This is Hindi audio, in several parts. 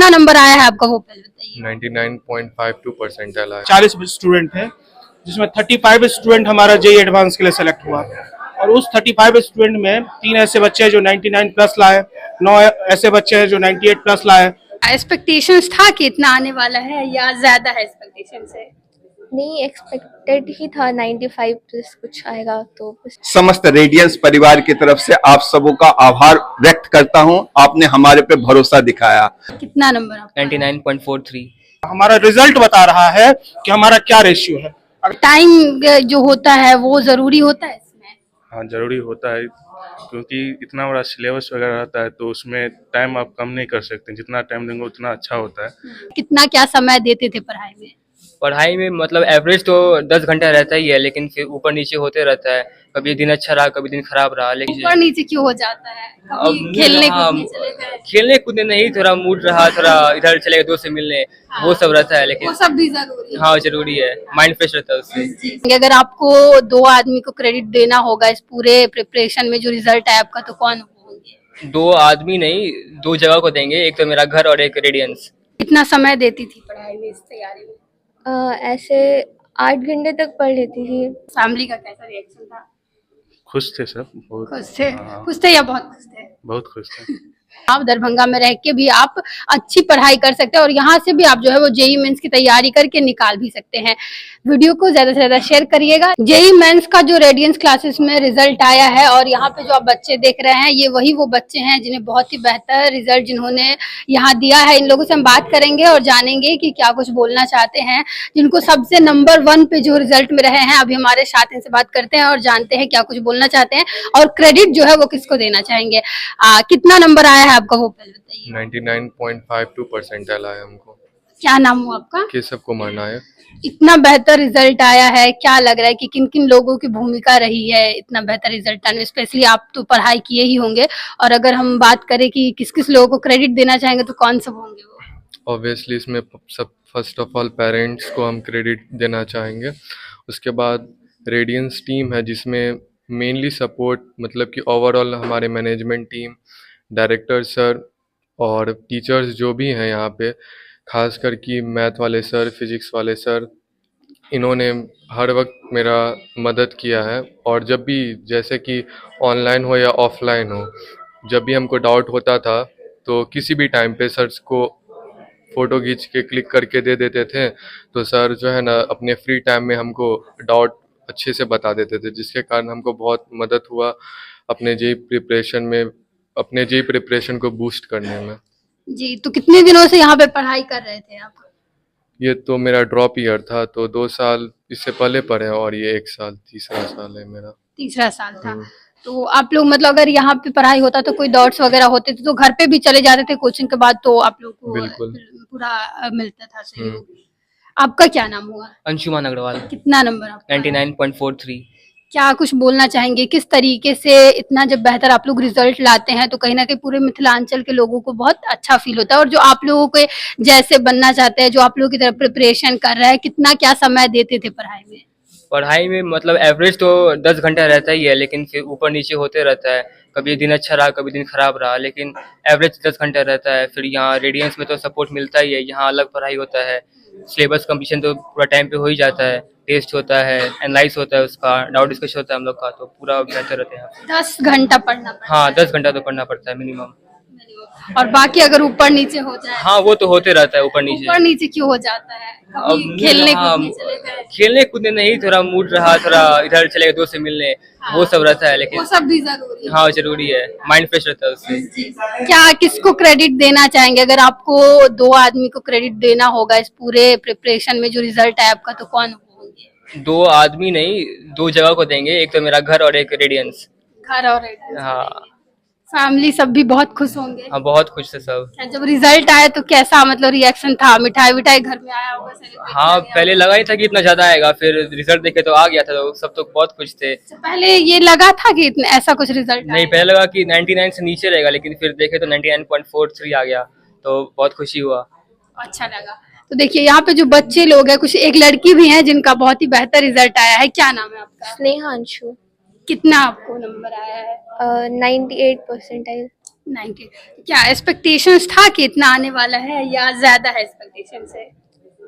कितना नंबर आया है आपका वो पहले बताइए। 99.52 परसेंटाइल आया। 40 स्टूडेंट थे जिसमें 35 स्टूडेंट हमारा जेई एडवांस के लिए सेलेक्ट हुआ और उस 35 स्टूडेंट में 3 ऐसे बच्चे हैं जो 99 प्लस लाए, 9 ऐसे बच्चे हैं जो 98 प्लस लाए। एक्सपेक्टेशंस था कि इतना आने वाला है या ज्यादा है एक्सपेक्टेशन से? नहीं, एक्सपेक्टेड ही था 95 प्लस कुछ आएगा तो समस्त रेडियंस परिवार की तरफ से आप सबों का आभार व्यक्त करता हूं। आपने हमारे पे भरोसा दिखाया। कितना नंबर आपका? 99.43। हमारा रिजल्ट बता रहा है कि हमारा क्या रेशियो है। टाइम जो होता है वो जरूरी होता है इसमें? हाँ, जरूरी होता है क्योंकि इतना बड़ा सिलेबस वगैरह रहता है तो उसमें टाइम आप कम नहीं कर सकते। जितना टाइम देंगे उतना अच्छा होता है। कितना क्या समय देते थे पढ़ाई में? पढ़ाई में मतलब एवरेज तो 10 घंटा रहता ही है, लेकिन फिर ऊपर नीचे होते रहता है। कभी दिन अच्छा रहा, कभी दिन खराब रहा। लेकिन ऊपर नीचे क्यों हो जाता है? कभी अब खेलने हाँ, कूदने चले गए? खेलने कूदने नहीं, थोड़ा मूड रहा, थोड़ा इधर चले गए दोस्त से मिलने, वो सब रहता है। वो लेकिन सब भी जरूरी है। हाँ, जरूरी है, माइंड फ्रेश रहता है उससे। अगर आपको 2 आदमी को क्रेडिट देना होगा इस पूरे प्रिपरेशन में जो रिजल्ट है आपका, तो कौन होंगे? 2 आदमी नहीं, 2 जगह को देंगे, एक तो मेरा घर और एक रेडियंस। कितना समय देती थी पढ़ाई में, इस तैयारी में? ऐसे 8 घंटे तक पढ़ लेती थी। फैमिली का कैसा रिएक्शन था? खुश थे सब, बहुत खुश थे? हाँ, खुश थे या बहुत खुश थे? बहुत खुश थे। आप दरभंगा में रह के भी आप अच्छी पढ़ाई कर सकते हैं और यहाँ से भी आप जो है वो जेई मेंस की तैयारी करके निकाल भी सकते हैं। वीडियो को ज्यादा से ज्यादा शेयर करिएगा। जेई मेंस का जो रेडियंस क्लासेस में रिजल्ट आया है और यहाँ पे जो आप बच्चे देख रहे हैं ये वही वो बच्चे हैं जिन्हें बहुत ही बेहतर रिजल्ट जिन्होंने यहाँ दिया है। इन लोगों से हम बात करेंगे और जानेंगे कि क्या कुछ बोलना चाहते हैं, जिनको सबसे नंबर 1 पे जो रिजल्ट में रहे हैं। अभी हमारे साथ इनसे बात करते हैं और जानते हैं क्या कुछ बोलना चाहते हैं और क्रेडिट जो है वो किसको देना चाहेंगे। कितना नंबर आया है आपका वो पहले बताइए। 99.52 परसेंटाइल आया हमको। क्या नाम हुआ आपका? केशव कुमार नायक। इतना बेहतर रिजल्ट आया है, क्या लग रहा है कि किन किन लोगों की भूमिका रही है इतना बेहतर रिजल्ट आने में? स्पेशली आप तो पढ़ाई किए ही होंगे और अगर हम बात करें कि किस किस लोगों को क्रेडिट देना चाहेंगे तो कौन सब होंगे वो? ऑब्वियसली इसमें सब फर्स्ट ऑफ ऑल पेरेंट्स को हम क्रेडिट देना चाहेंगे। उसके बाद रेडियंस टीम है जिसमें मेनली सपोर्ट मतलब कि ओवरऑल हमारे मैनेजमेंट टीम, डायरेक्टर सर और टीचर्स जो भी हैं यहाँ पे, खासकर कि मैथ वाले सर, फिजिक्स वाले सर, इन्होंने हर वक्त मेरा मदद किया है। और जब भी जैसे कि ऑनलाइन हो या ऑफलाइन हो, जब भी हमको डाउट होता था तो किसी भी टाइम पे सर को फ़ोटो खींच के क्लिक करके दे देते थे, तो सर जो है ना अपने फ्री टाइम में हमको डाउट अच्छे से बता देते थे, जिसके कारण हमको बहुत मदद हुआ अपने जेई प्रिपरेशन को बूस्ट करने में। जी, तो कितने दिनों से यहाँ पे पढ़ाई कर रहे थे आप? ये तो मेरा ड्रॉप ईयर था, तो 2 साल इससे पहले पढ़े और ये 1 साल, तीसरा साल है मेरा। तीसरा साल था। तो आप लोग मतलब अगर यहाँ पे पढ़ाई होता तो कोई डाउट्स वगैरह होते थे तो घर पे भी चले जाते थे कोचिंग के बाद, तो आप लोग को बिल्कुल। पूरा मिलता था सहयोग। आपका क्या नाम हुआ? अंशुमान अग्रवाल। कितना नंबर आपका? 99.43। क्या कुछ बोलना चाहेंगे, किस तरीके से इतना जब बेहतर आप लोग रिजल्ट लाते हैं तो कहीं ना कहीं पूरे मिथिलांचल के लोगों को बहुत अच्छा फील होता है और जो आप लोगों के जैसे बनना चाहते हैं, जो आप लोगों की तरफ प्रिपरेशन कर रहे हैं, कितना क्या समय देते थे पढ़ाई में? पढ़ाई में मतलब एवरेज तो 10 घंटा रहता ही है, लेकिन फिर ऊपर नीचे होते रहता है। कभी दिन अच्छा रहा, कभी दिन खराब रहा, लेकिन एवरेज 10 घंटा रहता है। फिर यहाँ रेडियंस में तो सपोर्ट मिलता ही है, यहाँ अलग पढ़ाई होता है। सिलेबस कंप्लीशन तो पूरा टाइम पे हो ही जाता है, टेस्ट होता है, एनालाइज होता है, उसका डाउट डिस्कशन होता है हम लोग का, तो पूरा बेहतर रहता है। 10 घंटा पढ़ना पड़ता हाँ, 10 घंटा तो पढ़ना पड़ता है मिनिमम। है और बाकी अगर ऊपर नीचे हो जाए? हाँ, वो तो होते रहता है ऊपर नीचे। ऊपर नीचे क्यों हो जाता है? कभी खेलने कूदने चले गए? खेलने कूदने नहीं, थोड़ा मूड रहा, थोड़ा इधर चले गए दोस्त से मिलने, वो सब रहता है। वो लेकिन सब भी जरूरी है। हाँ, जरूरी है, माइंड फ्रेश रहता है उससे। क्या किसको क्रेडिट देना चाहेंगे? अगर आपको 2 आदमी को क्रेडिट देना होगा इस पूरे प्रिपरेशन में जो रिजल्ट है आपका, तो कौन होंगे? 2 आदमी नहीं, 2 जगह को देंगे, एक तो मेरा घर और एक रेडियंस। घर और हाँ। फैमिली सब भी बहुत खुश होंगे। हाँ, बहुत खुश थे सब। क्या जब रिजल्ट आया तो कैसा मतलब रिएक्शन था? मिठाई विठाई घर में आया होगा? celebrate हाँ, किया पहले लगा ही था कि इतना ज्यादा आएगा, फिर रिजल्ट देखे तो आ गया था, तो सब तो बहुत खुश थे। होगा? पहले ये लगा था कि इतना ऐसा कुछ रिजल्ट नहीं, पहले लगा कि 99 से नीचे रहेगा, लेकिन फिर देखे तो 99.43 आ गया, तो बहुत खुशी हुआ। अच्छा लगा। तो देखिए यहाँ पे जो बच्चे लोग हैं, कुछ एक लड़की भी है जिनका बहुत ही बेहतर रिजल्ट आया है। क्या नाम है आपका? स्नेहा अंशु। कितना आपको नंबर आया है? 98 परसेंटाइल। 90। क्या एक्सपेक्टेशंस था कि इतना आने वाला है या ज्यादा है एक्सपेक्टेशन से?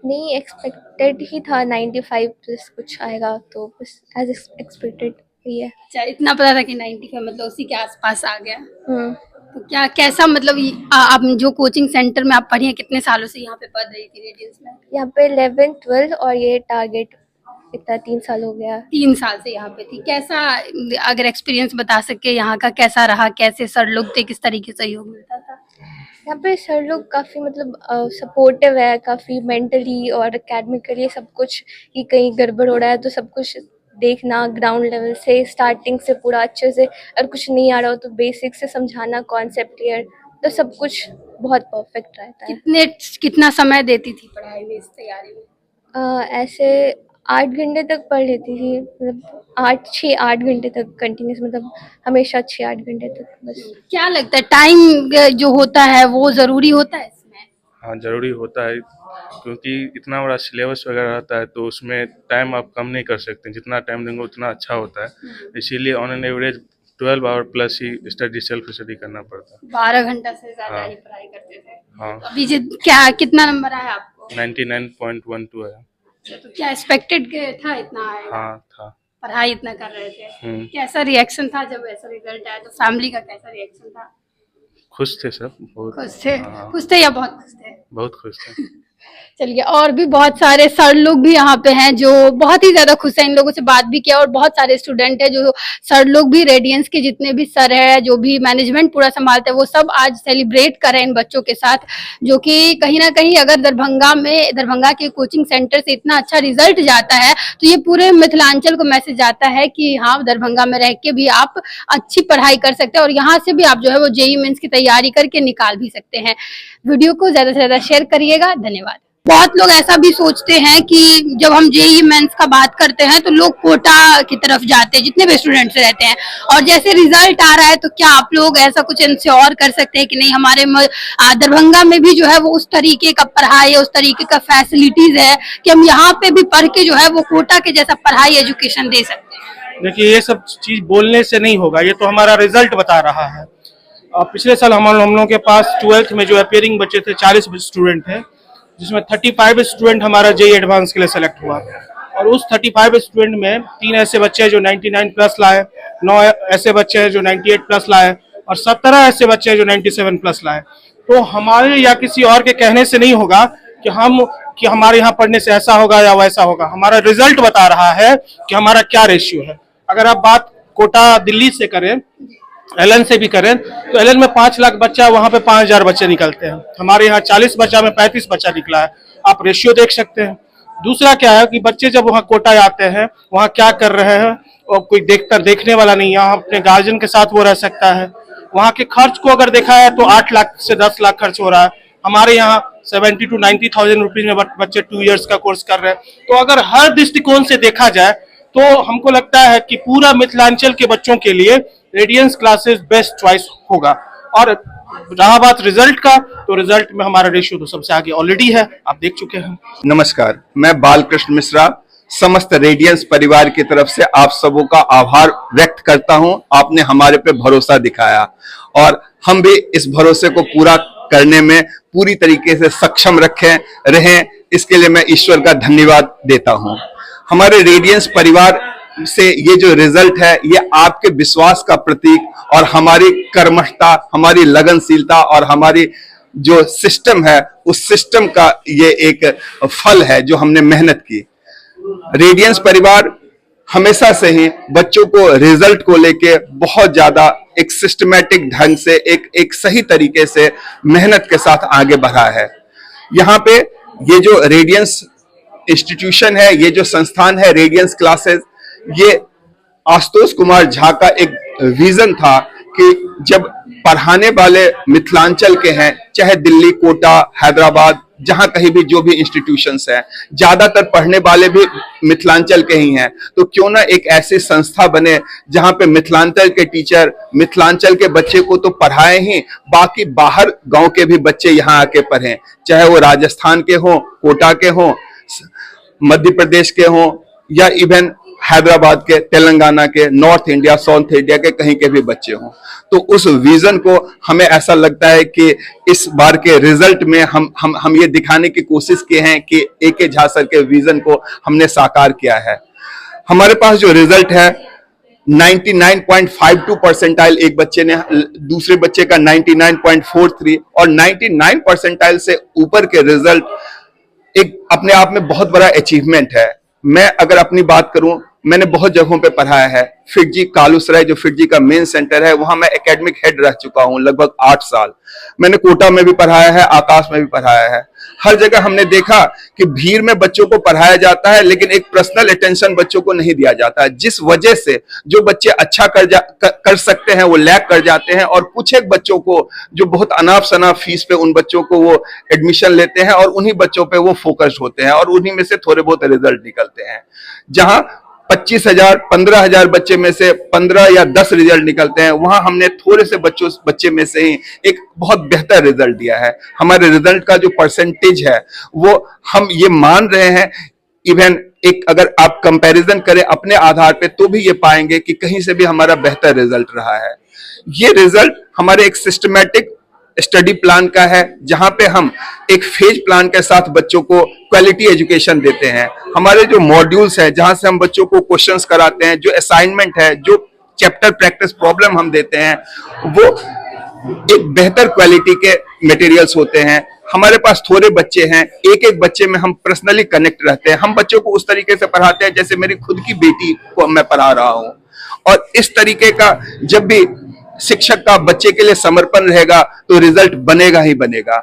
नहीं, एक्सपेक्टेड ही था 95 प्लस कुछ आएगा, तो बस एज एक्सपेक्टेड ही है। अच्छा, इतना पता था कि 95 मतलब उसी के आसपास आ गया। हम्म। तो क्या कैसा मतलब आप जो कोचिंग सेंटर में आप पढ़ी हैं, कितने सालों से यहाँ पे पढ़ रही थी रेडियंस में? यहाँ पे 11th 12th और ये टारगेट इतना 3 साल हो गया। 3 साल से यहाँ पे थी। कैसा, अगर एक्सपीरियंस बता सके यहाँ का कैसा रहा, कैसे सर लोग थे, किस तरीके से सहयोग मिलता था? यहाँ पे सर लोग काफ़ी मतलब सपोर्टिव है, काफ़ी मेंटली और एकेडमिकली सब कुछ, कि कहीं गड़बड़ हो रहा है तो सब कुछ देखना ग्राउंड लेवल से, स्टार्टिंग से पूरा अच्छे से, और कुछ नहीं आ रहा हो तो बेसिक से समझाना, कॉन्सेप्ट क्लियर, तो सब कुछ बहुत परफेक्ट रहता है। कितना समय देती थी पढ़ाई में, इस तैयारी में? ऐसे 8 घंटे तक पढ़ लेती थी, मतलब 6-8 घंटे तक कंटिन्यूस, मतलब हमेशा 6-8 घंटे तक बस। क्या लगता है टाइम जो होता है वो जरूरी होता है इसमें? हाँ, ज़रूरी होता है, क्योंकि इतना बड़ा सिलेबस वगैरह रहता है तो उसमें टाइम आप कम नहीं कर सकते, जितना टाइम देंगे उतना अच्छा होता है। इसीलिए on an average 12 hour plus ही स्टडी, सेल्फ स्टडी करना पड़ता है। 12 घंटा से ज्यादा हाँ। ही पढ़ाई करते थे। हाँ, अभी क्या कितना नंबर आया आपको? 99.12 है। तो क्या एक्सपेक्टेड था इतना आएगा? हाँ था। पढ़ाई इतना कर रहे थे, हम्म। कैसा रिएक्शन था जब ऐसा रिजल्ट आया? तो फैमिली का कैसा रिएक्शन था? खुश थे सब, बहुत खुश थे? हाँ। खुश थे या बहुत खुश थे? बहुत खुश थे। चलिए, और भी बहुत सारे सर लोग भी यहाँ पे हैं जो बहुत ही ज्यादा खुश हैं। इन लोगों से बात भी किया, और बहुत सारे स्टूडेंट हैं जो सर लोग भी, रेडियंस के जितने भी सर हैं, जो भी मैनेजमेंट पूरा संभालते हैं, वो सब आज सेलिब्रेट कर रहे हैं इन बच्चों के साथ। जो कि कहीं ना कहीं अगर दरभंगा के कोचिंग सेंटर से इतना अच्छा रिजल्ट जाता है तो ये पूरे मिथिलांचल को मैसेज आता है कि हाँ, दरभंगा में रह के भी आप अच्छी पढ़ाई कर सकते हैं, और यहाँ से भी आप जो है वो जेईई मेंस की तैयारी करके निकाल भी सकते हैं। वीडियो को ज्यादा से ज्यादा शेयर करिएगा। धन्यवाद। बहुत लोग ऐसा भी सोचते हैं कि जब हम जेईई मेंस का बात करते हैं तो लोग कोटा की तरफ जाते हैं, जितने भी स्टूडेंट्स रहते हैं, और जैसे रिजल्ट आ रहा है तो क्या आप लोग ऐसा कुछ इंश्योर कर सकते हैं कि नहीं, हमारे दरभंगा में भी जो है वो उस तरीके का पढ़ाई है, उस तरीके का फैसिलिटीज है कि हम यहाँ पे भी पढ़ के जो है वो कोटा के जैसा पढ़ाई एजुकेशन दे सकते हैं? देखिए, ये सब चीज बोलने से नहीं होगा, ये तो हमारा रिजल्ट बता रहा है। पिछले साल हम लोगों के पास 12th में जो अपियरिंग बच्चे थे 40 स्टूडेंट थे, जिसमें 35 स्टूडेंट हमारा जेईई एडवांस के लिए सेलेक्ट हुआ, और उस 35 स्टूडेंट में 3 ऐसे बच्चे हैं जो 99 प्लस लाए, 9 ऐसे बच्चे हैं जो 98 प्लस लाए, और 17 ऐसे बच्चे हैं जो 97 प्लस लाए। तो हमारे या किसी और के कहने से नहीं होगा कि हमारे यहाँ पढ़ने से ऐसा होगा या वैसा होगा। हमारा रिजल्ट बता रहा है कि हमारा क्या रेशियो है। अगर आप बात कोटा दिल्ली से करें, एलन से भी करें, तो एलन में 5 लाख बच्चा, वहां पे 5000 बच्चे निकलते हैं। हमारे यहाँ 40 बच्चा में 35 बच्चा निकला है। आप रेशियो देख सकते हैं। दूसरा क्या है कि बच्चे जब वहाँ कोटा आते हैं, वहाँ क्या कर रहे हैं और कोई देखने वाला नहीं। यहाँ अपने गार्जियन के साथ वो रह सकता है। वहाँ के खर्च को अगर देखा है तो 8 लाख से 10 लाख खर्च हो रहा है। हमारे यहाँ 70 to 90,000 रुपीज में बच्चे 2 इयर्स का कोर्स कर रहे हैं। तो अगर हर दृष्टिकोण से देखा जाए तो हमको लगता है कि पूरा मिथिलांचल के बच्चों के लिए रेडियंस क्लासेस बेस्ट चॉइस होगा। और रहा बात रिजल्ट का, तो रिजल्ट में हमारा रेशियो तो सबसे आगे ऑलरेडी है, आप देख चुके हैं। नमस्कार, मैं बालकृष्ण मिश्रा समस्त रेडियंस परिवार की तरफ से आप सबों का आभार व्यक्त करता हूं। आपने हमारे पे भरोसा दिखाया और हम भी इस भरोसे को पूरा करने में पूरी तरीके से सक्षम रहें, इसके लिए मैं ईश्वर का धन्यवाद देता हूं। हमारे रेडियंस परिवार से ये जो रिजल्ट है, ये आपके विश्वास का प्रतीक और हमारी कर्मठता, हमारी लगनशीलता और हमारी जो सिस्टम है, उस सिस्टम का ये एक फल है जो हमने मेहनत की। रेडियंस परिवार हमेशा से ही बच्चों को रिजल्ट को लेके बहुत ज्यादा एक सिस्टमैटिक ढंग से एक सही तरीके से मेहनत के साथ आगे बढ़ा है। यहाँ पे ये जो रेडियंस इंस्टीट्यूशन है, ये जो संस्थान है रेडियंस क्लासेस, ये आशुतोष कुमार झा का एक विजन था कि जब पढ़ाने वाले मिथिलांचल के हैं, चाहे दिल्ली, कोटा, हैदराबाद, जहां कहीं भी जो भी इंस्टीट्यूशंस हैं, ज्यादातर पढ़ने वाले भी मिथिलांचल के ही हैं, तो क्यों ना एक ऐसी संस्था बने जहां पे मिथिलांचल के टीचर मिथिलांचल के बच्चे को तो पढ़ाएं ही, बाकी बाहर गांव के भी बच्चे यहाँ आके पढ़ें, चाहे वो राजस्थान के हों, कोटा के हों, मध्य प्रदेश के हों, या इवन हैदराबाद के, तेलंगाना के, नॉर्थ इंडिया, साउथ इंडिया के कहीं के भी बच्चे हों। तो उस विजन को हमें ऐसा लगता है कि इस बार के रिजल्ट में हम ये दिखाने की कोशिश किए हैं कि AK झा सर के विजन को हमने साकार किया है। हमारे पास जो रिजल्ट है 99.52 परसेंटाइल एक बच्चे ने, दूसरे बच्चे का 99.43 और 99 परसेंटाइल से ऊपर के रिजल्ट एक अपने आप में बहुत बड़ा अचीवमेंट है। मैं अगर अपनी बात करूं, मैंने बहुत जगहों पे पढ़ाया है। फिटजी कालूसराय जो फिटजी का मेन सेंटर है, वहां मैं एकेडमिक हेड रह चुका हूं लगभग 8 साल। मैंने कोटा में भी पढ़ाया है, आकाश में भी पढ़ाया है। हर जगह हमने देखा कि भीड़ में बच्चों को पढ़ाया जाता है, लेकिन एक पर्सनल अटेंशन बच्चों को नहीं दिया जाता है, जिस वजह से जो बच्चे अच्छा कर सकते हैं वो लैग कर जाते हैं, और कुछ एक बच्चों को जो बहुत अनाप शनाप फीस पे उन बच्चों को वो एडमिशन लेते हैं और उन्हीं बच्चों पे वो फोकस्ड होते हैं और उन्हीं में से थोड़े बहुत रिजल्ट निकलते हैं। जहां 25,000 15,000 बच्चे में से 15 या 10 रिजल्ट निकलते हैं, वहां हमने थोड़े से बच्चे में से ही एक बहुत बेहतर रिजल्ट दिया है। हमारे रिजल्ट का जो परसेंटेज है वो हम ये मान रहे हैं, इवन एक अगर आप कंपैरिजन करें अपने आधार पे तो भी ये पाएंगे कि कहीं से भी हमारा बेहतर रिजल्ट रहा है। ये रिजल्ट हमारे एक सिस्टमैटिक स्टडी प्लान का है, जहां पे हम एक फेज प्लान के साथ बच्चों को क्वालिटी एजुकेशन देते हैं। हमारे जो मॉड्यूल्स हैं, जहां से हम बच्चों को क्वेश्चंस कराते हैं, जो असाइनमेंट है, जो चैप्टर प्रैक्टिस प्रॉब्लम हम देते हैं, वो एक बेहतर क्वालिटी के मटेरियल्स होते हैं। हमारे पास थोड़े बच्चे हैं, एक एक बच्चे में हम पर्सनली कनेक्ट रहते हैं। हम बच्चों को उस तरीके से पढ़ाते हैं जैसे मेरी खुद की बेटी को मैं पढ़ा रहा हूं, और इस तरीके का जब भी शिक्षक का बच्चे के लिए समर्पण रहेगा तो रिजल्ट बनेगा ही बनेगा।